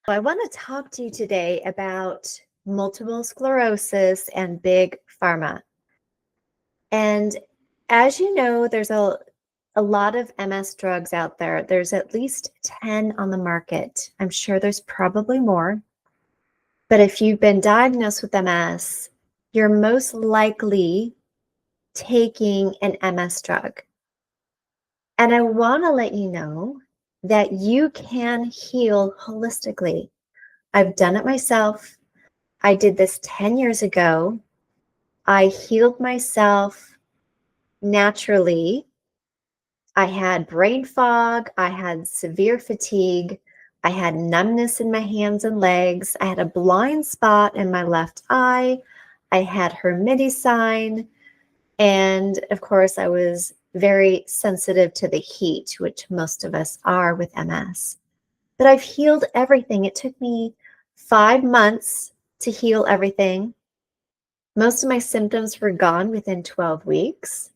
I want to talk to you today about multiple sclerosis and big pharma. And as you know, there's a lot of MS drugs out there. There's at least 10 on the market. I'm sure there's probably more. But if you've been diagnosed with MS, you're most likely taking an MS drug. And I want to let you know that you can heal holistically. I've done it myself. I did this 10 years ago. I healed myself naturally. I had brain fog. I had severe fatigue. I had numbness in my hands and legs. I had a blind spot in my left eye. I had Hermite sign. And of course, I was very sensitive to the heat, which most of us are with MS. But I've healed everything. It took me 5 months to heal everything. Most of my symptoms were gone within 12 weeks,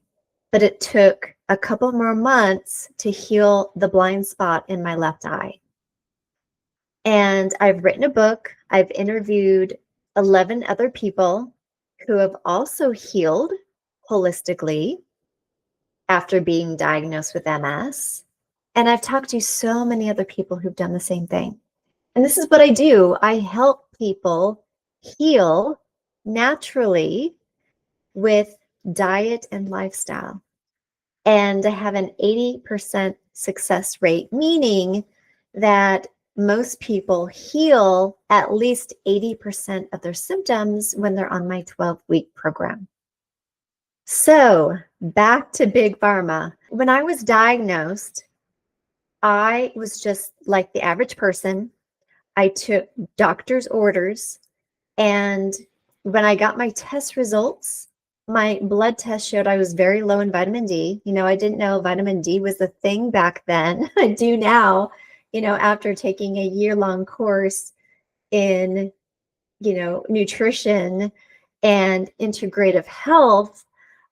but it took a couple more months to heal the blind spot in my left eye. And I've written a book. I've interviewed 11 other people who have also healed holistically after being diagnosed with MS. And I've talked to so many other people who've done the same thing. And this is what I do. I help people heal naturally with diet and lifestyle. And I have an 80% success rate, meaning that most people heal at least 80% of their symptoms when they're on my 12-week program. So back to big pharma. When I was diagnosed, I was just like the average person. I took doctor's orders, and when I got my test results, my blood test showed I was very low in vitamin D. I didn't know vitamin D was a thing back then. I do now, after taking a year-long course in, nutrition and integrative health.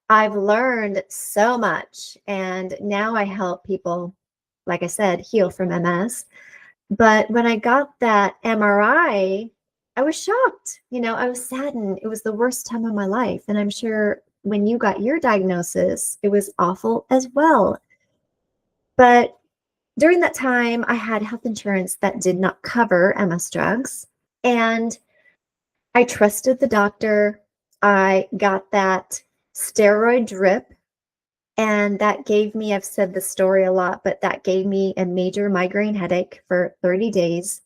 I've learned so much, and now I help people, like I said, heal from MS. But when I got that MRI, I was shocked. I was saddened. It was the worst time of my life. And I'm sure when you got your diagnosis, it was awful as well. But during that time, I had health insurance that did not cover MS drugs. And I trusted the doctor. I got that steroid drip. And that gave me, I've said the story a lot, but that gave me a major migraine headache for 30 days.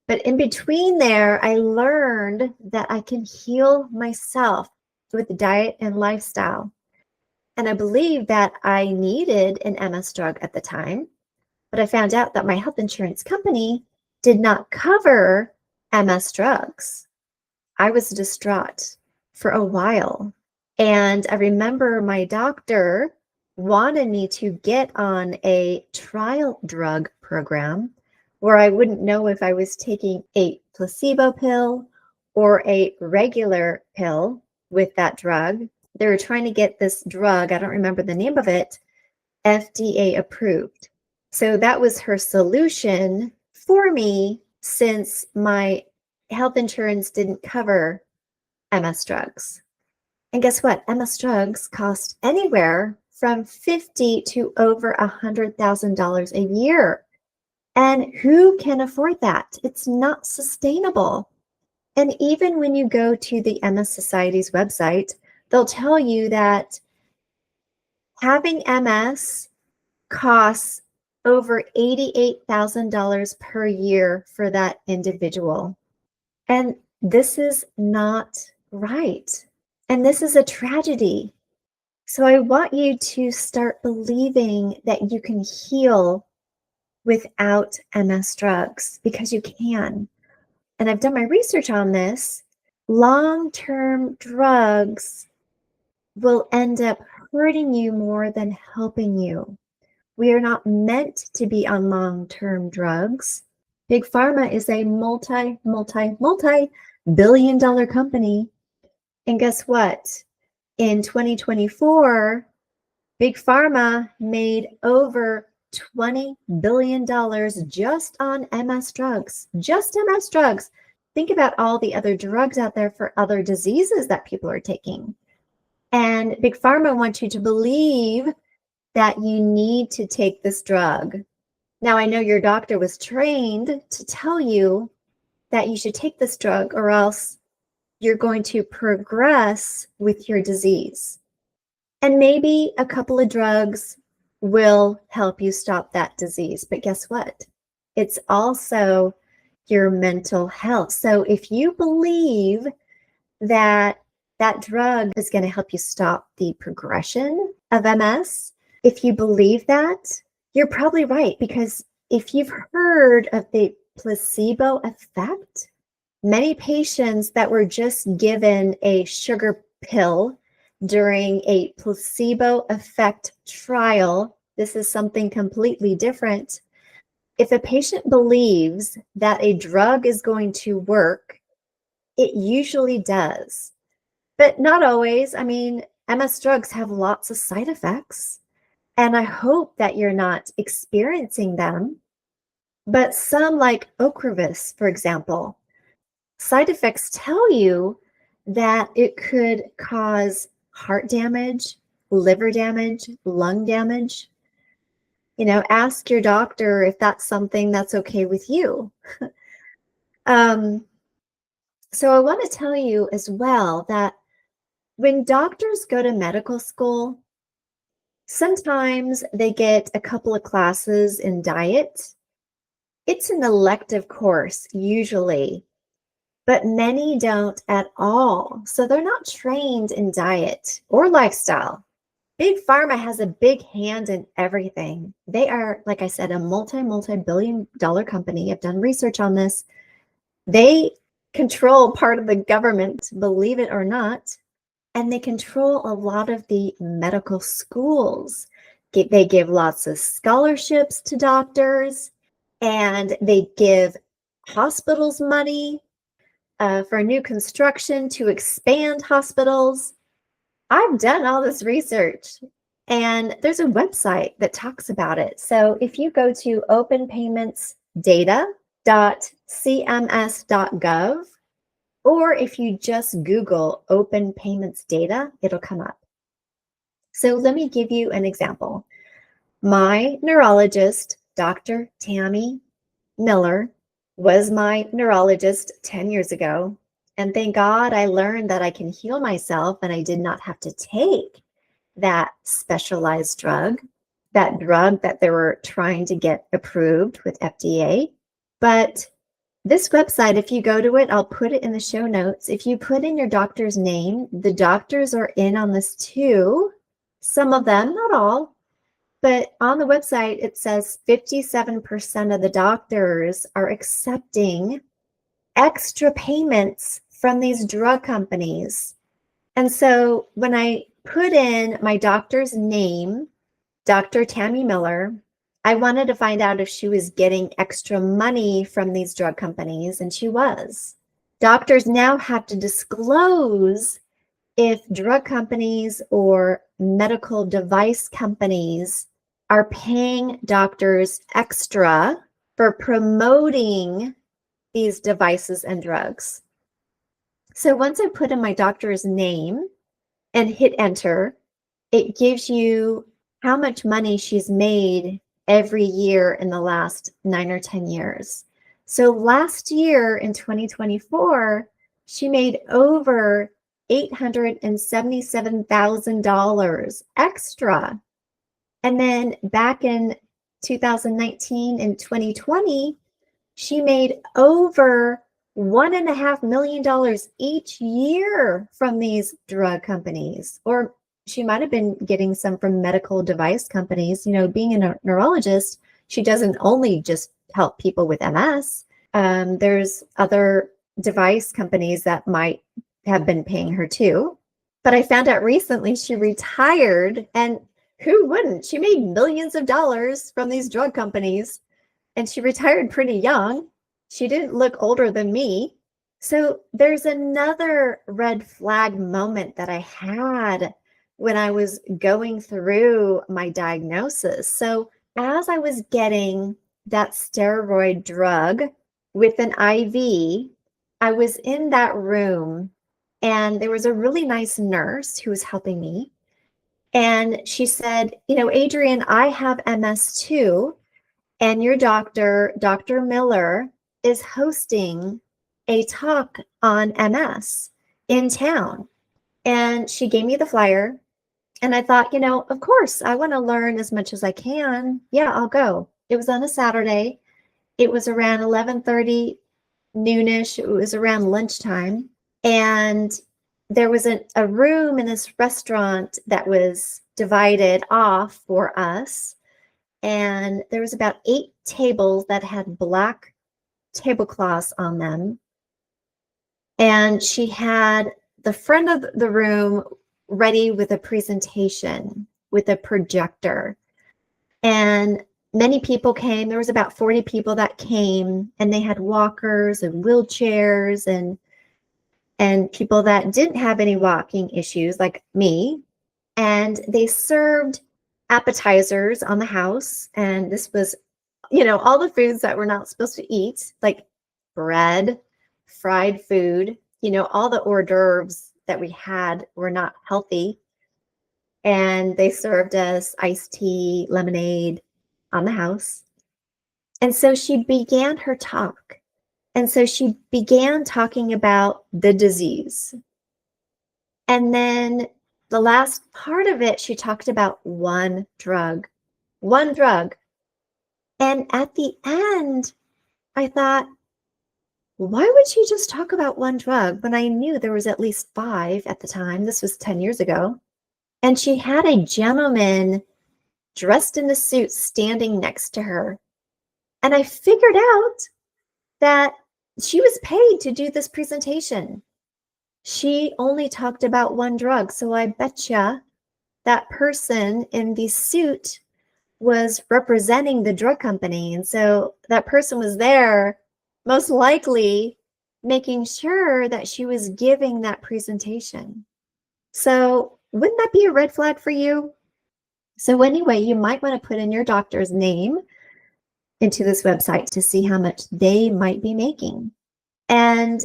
But in between there, I learned that I can heal myself with diet and lifestyle. And I believe that I needed an MS drug at the time, but I found out that my health insurance company did not cover MS drugs. I was distraught for a while. And I remember my doctor wanted me to get on a trial drug program where I wouldn't know if I was taking a placebo pill or a regular pill with that drug. They were trying to get this drug, I don't remember the name of it, FDA approved. So that was her solution for me, since my health insurance didn't cover MS drugs. And guess what? MS drugs cost anywhere from $50,000 to over $100,000 a year. And who can afford that? It's not sustainable. And even when you go to the MS Society's website, they'll tell you that having MS costs over $88,000 per year for that individual. And this is not right. And this is a tragedy. So I want you to start believing that you can heal without MS drugs, because you can. And I've done my research on this. Long-term drugs will end up hurting you more than helping you. We are not meant to be on long-term drugs. Big Pharma is a multi-billion-dollar company. And guess what? In 2024, Big Pharma made over $20 billion just on MS drugs. Just MS drugs. Think about all the other drugs out there for other diseases that people are taking. And Big Pharma wants you to believe that you need to take this drug. Now, I know your doctor was trained to tell you that you should take this drug or else you're going to progress with your disease. And maybe a couple of drugs will help you stop that disease. But guess what? It's also your mental health. So if you believe that that drug is going to help you stop the progression of MS, if you believe that, you're probably right. Because if you've heard of the placebo effect, many patients that were just given a sugar pill during a placebo effect trial, this is something completely different. If a patient believes that a drug is going to work, it usually does, but not always. I mean, MS drugs have lots of side effects, and I hope that you're not experiencing them. But some, like Ocrevus, for example, side effects tell you that it could cause heart damage, liver damage, lung damage. Ask your doctor if that's something that's okay with you. So I want to tell you as well that when doctors go to medical school, sometimes they get a couple of classes in diet. It's an elective course, usually, but many don't at all. So they're not trained in diet or lifestyle. Big Pharma has a big hand in everything. They are, like I said, a multi-billion-dollar company. I've done research on this. They control part of the government, believe it or not, and they control a lot of the medical schools. They give lots of scholarships to doctors, and they give hospitals money for new construction to expand hospitals. I've done all this research, and there's a website that talks about it. So if you go to openpaymentsdata.cms.gov, or if you just Google open payments data, it'll come up. So let me give you an example. My neurologist, Dr. Tammy Miller, was my neurologist 10 years ago. And thank God I learned that I can heal myself and I did not have to take that specialized drug, that drug that they were trying to get approved with FDA. But this website, if you go to it, I'll put it in the show notes. If you put in your doctor's name, the doctors are in on this too. Some of them, not all. But on the website, it says 57% of the doctors are accepting extra payments from these drug companies. And so when I put in my doctor's name, Dr. Tammy Miller, I wanted to find out if she was getting extra money from these drug companies, and she was. Doctors now have to disclose if drug companies or medical device companies are paying doctors extra for promoting these devices and drugs. So once I put in my doctor's name and hit enter, it gives you how much money she's made every year in the last 9 or 10 years. So last year in 2024, she made over $877,000 extra. And then back in 2019 and 2020, she made over $1.5 million each year from these drug companies. Or she might have been getting some from medical device companies. Being a neurologist, she doesn't only just help people with MS. There's other device companies that might have been paying her too. But I found out recently she retired, and who wouldn't? She made millions of dollars from these drug companies, and she retired pretty young. She didn't look older than me. So there's another red flag moment that I had when I was going through my diagnosis. So as I was getting that steroid drug with an IV, I was in that room and there was a really nice nurse who was helping me. And she said, Adrienne, I have MS too. And your doctor, Dr. Miller, is hosting a talk on MS in town. And she gave me the flyer. And I thought, of course, I want to learn as much as I can. Yeah, I'll go. It was on a Saturday. It was around 11:30, noonish. It was around lunchtime. And there was a room in this restaurant that was divided off for us. And there was about 8 tables that had black tablecloths on them. And she had the front of the room ready with a presentation with a projector. And many people came. There was about 40 people that came, and they had walkers and wheelchairs and people that didn't have any walking issues like me. And they served appetizers on the house. And this was, all the foods that we're not supposed to eat, like bread, fried food, all the hors d'oeuvres that we had were not healthy. And they served us iced tea, lemonade on the house. And so she began her talk. And so she began talking about the disease. And then the last part of it, she talked about one drug. And at the end, I thought, why would she just talk about one drug when I knew there was at least 5 at the time? This was 10 years ago. And she had a gentleman dressed in a suit standing next to her. And I figured out that she was paid to do this presentation. She only talked about one drug. So I betcha that person in the suit was representing the drug company. And so that person was there, most likely making sure that she was giving that presentation. So wouldn't that be a red flag for you? So anyway, you might want to put in your doctor's name into this website to see how much they might be making. And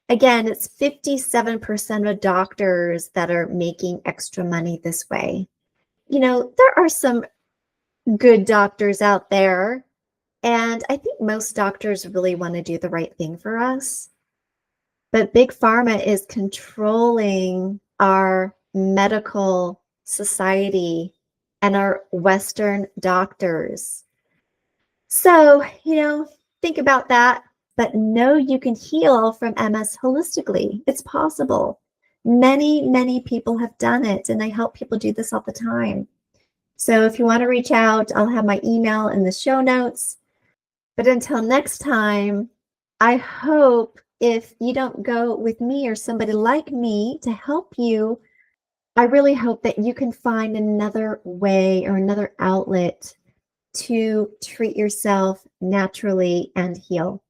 again, it's 57% of doctors that are making extra money this way. There are some good doctors out there, and I think most doctors really want to do the right thing for us. But Big Pharma is controlling our medical society and our Western doctors. So, think about that, but know you can heal from MS holistically. It's possible. Many, many people have done it, and I help people do this all the time. So if you want to reach out, I'll have my email in the show notes. But until next time, I hope if you don't go with me or somebody like me to help you, I really hope that you can find another way or another outlet to treat yourself naturally and heal.